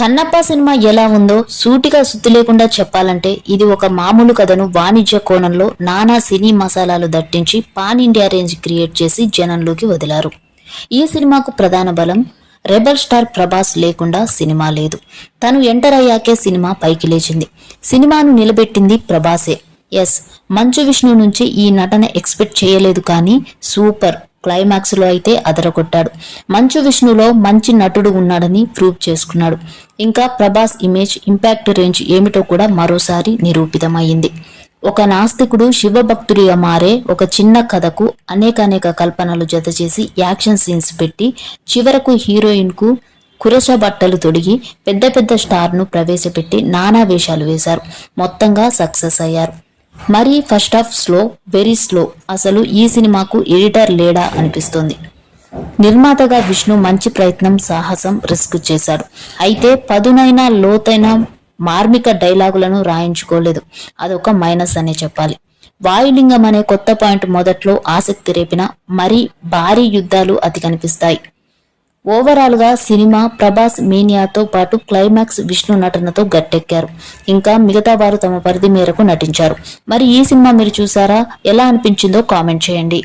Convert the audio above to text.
Kannappa cinema ఎలా ఉందో సూటిగా సుత్తి లేకుండా చెప్పాలంటే ఇది ఒక మామూలు కథను వాణిజ్య కోణంలో నానా సినీ మసాలాలు దట్టించి పాన్ ఇండియా రేంజ్ క్రియేట్ చేసి జనంలోకి వదిలారు. ఈ సినిమాకు ప్రధాన బలం రెబల్ స్టార్ ప్రభాస్ లేకుండా సినిమా లేదు. తను ఎంటర్ అయ్యాకే సినిమా పైకి లేచింది. సినిమాను నిలబెట్టింది ప్రభాసే. ఎస్, మంచు విష్ణు నుంచి ఈ నటన ఎక్స్పెక్ట్ చేయలేదు, కానీ సూపర్. క్లైమాక్స్ లో అయితే అదరగొట్టాడు. మంచు విష్ణులో మంచి నటుడు ఉన్నాడని ప్రూవ్ చేసుకున్నాడు. ఇంకా ప్రభాస్ ఇమేజ్ ఇంపాక్ట్ రేంజ్ ఏమిటో కూడా మరోసారి నిరూపితమైంది. ఒక నాస్తికుడు శివభక్తుడిగా మారే ఒక చిన్న కథకు అనేక కల్పనలు జత చేసి యాక్షన్ సీన్స్ పెట్టి చివరకు హీరోయిన్ కు కురస బట్టలు తొడిగి పెద్ద స్టార్ ను ప్రవేశపెట్టి నానా వేషాలు వేశారు. మొత్తంగా సక్సెస్ అయ్యారు. మరి first half slow, very slow. అసలు ఈ సినిమాకు ఎడిటర్ లేడా అనిపిస్తుంది. నిర్మాతగా విష్ణు మంచి ప్రయత్నం, సాహసం, రిస్క్ చేశాడు. అయితే పదునైన లోతైన మార్మిక డైలాగులను రాయించుకోలేదు. అదొక మైనస్ అనే చెప్పాలి. వాయులింగం అనే కొత్త పాయింట్ మొదట్లో ఆసక్తి రేపిన మరీ భారీ యుద్ధాలు అతి కనిపిస్తాయి. ఓవరాల్ గా సినిమా ప్రభాస్ మేనియాతో పాటు క్లైమాక్స్ విష్ణు నటనతో గట్టెక్కారు. ఇంకా మిగతా వారు తమ పరిధి మేరకు నటించారు. మరి ఈ సినిమా మీరు చూసారా? ఎలా అనిపించిందో కామెంట్ చేయండి.